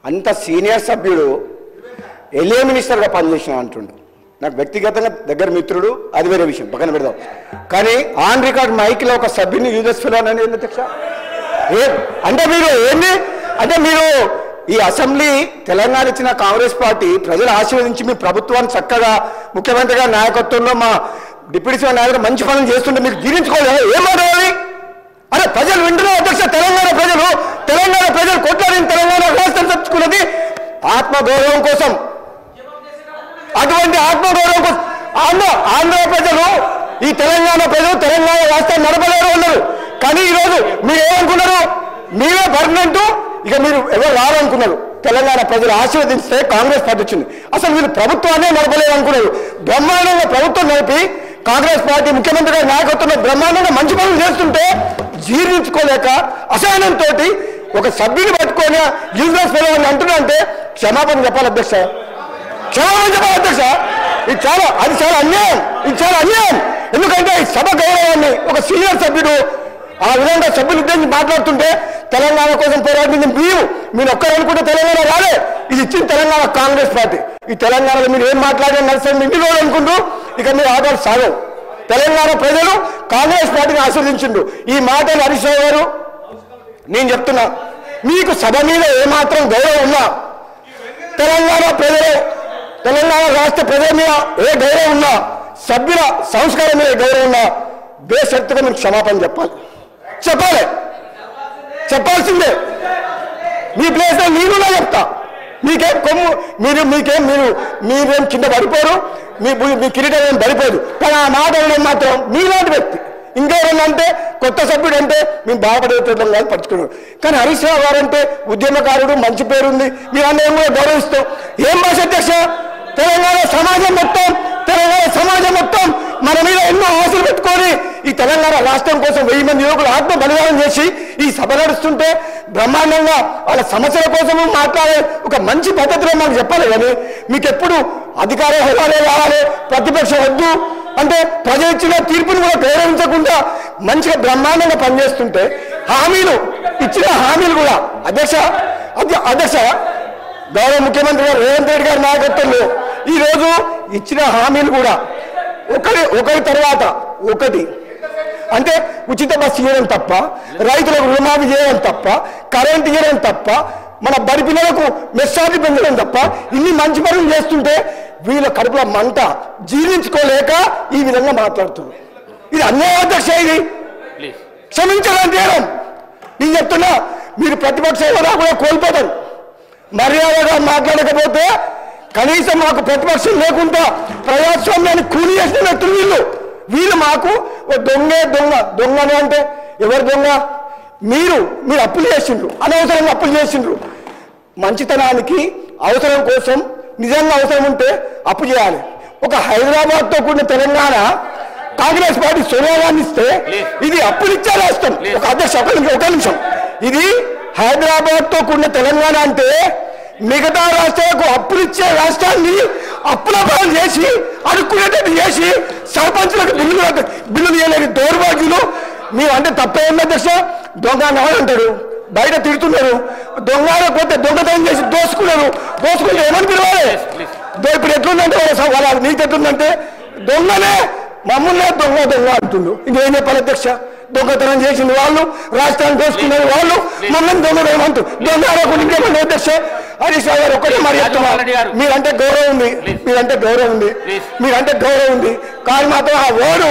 అంత సీనియర్ సభ్యుడు ఎల్ఏ మినిస్టర్గా పనిచేసిన అంటుండు. నాకు వ్యక్తిగతంగా దగ్గర మిత్రుడు, అది వేరే విషయం, పక్కన పెడదాం. కానీ ఆన్ రికార్డ్ మైక్లో ఒక సభ్యుని యూజెస్ ఫిల్ అని అధ్యక్ష అంటే మీరు ఏంది అంటే మీరు ఈ అసెంబ్లీ తెలంగాణ ఇచ్చిన కాంగ్రెస్ పార్టీ ప్రజలు ఆశీర్వదించి మీ ప్రభుత్వాన్ని చక్కగా ముఖ్యమంత్రి గారి నాయకత్వంలో మా డిప్యూటీ సీఎం నాయకుడు మంచి పనులు చేస్తుంటే మీకు జీర్ణించుకోలేదు. ఏమవుతుంది? అరే ప్రజలు వింటున్నారు అధ్యక్ష. తెలంగాణ ప్రజలు కొట్లాడిన తెలంగాణ రాష్ట్రం తెచ్చుకున్నది ఆత్మగౌరవం కోసం. అటువంటి ఆత్మగౌరవం కోసం ఆంధ్ర ప్రజలు ఈ తెలంగాణ రాష్ట్రం నడపలేరు ఉన్నారు. కానీ ఈరోజు మీరు ఏమనుకున్నారు? మీరే పర్మనెంట్, ఇక మీరు ఎవరు రారనుకున్నారు. తెలంగాణ ప్రజలు ఆశీర్వదిస్తే కాంగ్రెస్ పార్టీ వచ్చింది. అసలు వీళ్ళు ప్రభుత్వాన్ని నడపలేరు అనుకున్నారు. బ్రహ్మాండంగా ప్రభుత్వం నడిపి కాంగ్రెస్ పార్టీ ముఖ్యమంత్రి గారి నాయకత్వంలో బ్రహ్మాండంగా మంచి పనులు చేస్తుంటే జీర్ణించుకోలేక అసహనంతో ఒక సభ్యుని పట్టుకొని యూజ్లెస్ ఫెలో అని అంటున్నారంటే క్షమాపణ చెప్పాలి అధ్యక్ష. ఇది చాలా అన్యాయం. ఎందుకంటే ఈ సభ గౌరవాన్ని ఒక సీనియర్ సభ్యుడు ఆ విధంగా సభ్యులు ఉద్దేశించి మాట్లాడుతుంటే తెలంగాణ కోసం పోరాడింది మీరు ఒక్కరు అనుకుంటే తెలంగాణ రాలే. ఇది ఇచ్చింది తెలంగాణ కాంగ్రెస్ పార్టీ. ఈ తెలంగాణలో మీరు ఏం మాట్లాడినా నడుస్తుంది ఇంటిలో అనుకుంటూ ఇక మీరు ఆధార్ సాగవు. తెలంగాణ ప్రజలు కాంగ్రెస్ పార్టీని ఆశీర్వదించిండు. ఈ మాటలు హరీష్ రావు గారు నేను చెప్తున్నా, మీకు సభ మీద ఏమాత్రం గౌరవం ఉన్నా, తెలంగాణ రాష్ట్ర ప్రజల మీద ఏ గౌరవం ఉన్నా, సభ్యుల సంస్కారం మీద గౌరవం ఉన్నా బేషరతుగా మీరు క్షమాపణ చెప్పాల్సిందే. మీ ప్లేస్లో నేను చెప్తా. మీకేం కొమ్ము మీరేం కింద పడిపోరు, మీ కిరీటం ఏం పడిపోదు. కానీ ఆ మాట మాత్రం మీలాంటి వ్యక్తి ఇంకెవరన్నా అంటే కొత్త సభ్యుడు అంటే మేము బాధపడేటం కాదు పట్టుకున్నాడు. కానీ హరీష్ రావు గారు అంటే ఉద్యమకారుడు, మంచి పేరుంది, మీరు అన్నీ కూడా గౌరవిస్తాం. ఏం భాష అధ్యక్ష? తెలంగాణ సమాజం మొత్తం మన మీద ఎన్నో ఆశలు పెట్టుకొని ఈ తెలంగాణ రాష్ట్రం కోసం 1000 మంది యువకులు ఆత్మ బలిదానం చేసి ఈ సభ నడుస్తుంటే బ్రహ్మాండంగా వాళ్ళ సమస్యల కోసం మాట్లాడే ఒక మంచి పద్ధతిలో మాకు చెప్పాలి. కానీ మీకు ఎప్పుడు అధికార హోదాలే కావాలి, ప్రతిపక్షం వద్దు అంటే ప్రజలు ఇచ్చిన తీర్పును కూడా గౌరవించకుండా మంచిగా బ్రహ్మాండంగా పనిచేస్తుంటే ఇచ్చిన హామీలు కూడా అధ్యక్ష గౌరవ ముఖ్యమంత్రి గారు రేవంత్ రెడ్డి గారి నాయకత్వంలో ఈరోజు ఇచ్చిన హామీలు కూడా ఒకరి తర్వాత ఒకటి అంటే ఉచిత బస్సు ఇవ్వడం తప్ప, రైతులకు రుణమాఫీ చేయడం తప్ప, కరెంట్ ఇవ్వడం తప్ప, మన బడి పిల్లలకు మెస్సార్టీ పెంచడం తప్ప ఇన్ని మంచి పనులు చేస్తుంటే వీళ్ళ కడుపులో మంట జీర్ణించుకోలేక ఈ విధంగా మాట్లాడుతున్నారు. ఇది అన్యాయం అధ్యక్ష. ఇది క్షమించాలని చేయడం. నేను చెప్తున్నా, మీరు ప్రతిపక్ష హోదా కూడా కోల్పోతారు. మర్యాదగా మాట్లాడకపోతే కనీసం మాకు ప్రతిపక్షం లేకుండా ప్రజాస్వామ్యాన్ని కూలి చేసిన వ్యక్తులు వీళ్ళు మాకు దొంగని అంటే ఎవరు దొంగ? మీరు అప్పులు చేసిండ్రు, అనవసరంగా అప్పులు చేసిండ్రు. మంచితనానికి అవసరం కోసం నిజంగా అవసరం ఉంటే అప్పు చేయాలి. ఒక హైదరాబాద్తో కూడిన తెలంగాణ కాంగ్రెస్ పార్టీ సోనియా గాంధీ ఇస్తే ఇది అప్పులు ఇచ్చే రాష్ట్రం. ఒక అధ్యక్ష ఒక నిమిషం, ఇది హైదరాబాద్తో కూడిన తెలంగాణ అంటే మిగతా రాష్ట్రాలకు అప్పులు ఇచ్చే రాష్ట్రాన్ని అప్పుల పాలు చేసి అడుక్కునేటట్టు చేసి సర్పంచులకు బిల్లులు ఇవ్వలేని దౌర్భాగ్యులు మీరు అంటే తప్పేంది అధ్యక్ష? దొంగ అంటాడు, బయట తిడుతున్నారు. దొంగపోతే దొంగతనం చేసి దోసుకుంటే ఏమని పిలవాలి? ఇప్పుడు ఎట్లుందంటే వాళ్ళ నీకు ఎట్లుందంటే దొంగనే మమ్మల్నే దొంగ అంటుండు. ఇంకేం చెప్పాలి అధ్యక్ష? దొంగతనం చేసిన వాళ్ళు, రాష్ట్రాన్ని దోసుకునే వాళ్ళు మమ్మల్ని దొంగతనం దొంగ ఇంకేమంటే అధ్యక్ష. హరీష్ రావు గారు ఒక్కటే మరి చెప్తున్నారు, మీరంటే గౌరవం ఉంది కానీ మాత్రం ఆ ఓడు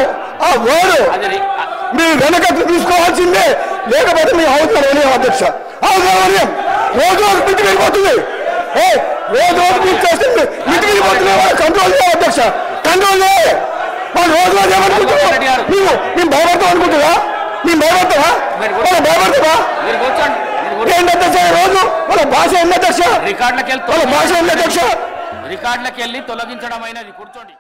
మీరు వెనకట్లు తీసుకోవాల్సిందే. లేకపోతే మీ అవసరం వెళ్ళాం అధ్యక్ష. అవసరం రోజు మితికి వెళ్ళిపోతుంది. రోజు చేస్తుంది మితికి వెళ్ళిపోతుంది. కంట్రోల్ చేయాలి అధ్యక్ష, కంట్రోల్ చేయాలి. వాళ్ళు రోజు ఏమనుకుంటున్నావు? మేము భయపడతాం అనుకుంటున్నా? మేము భయపడతావా? వాళ్ళ భయపడతావా? ఏంటధ్యక్ష రోజు వాళ్ళ భాష ఏంటి అధ్యక్ష? వాళ్ళ భాష ఏంటి అధ్యక్ష? రికార్డులకు వెళ్ళి తొలగించడం అయినది. కూర్చోండి.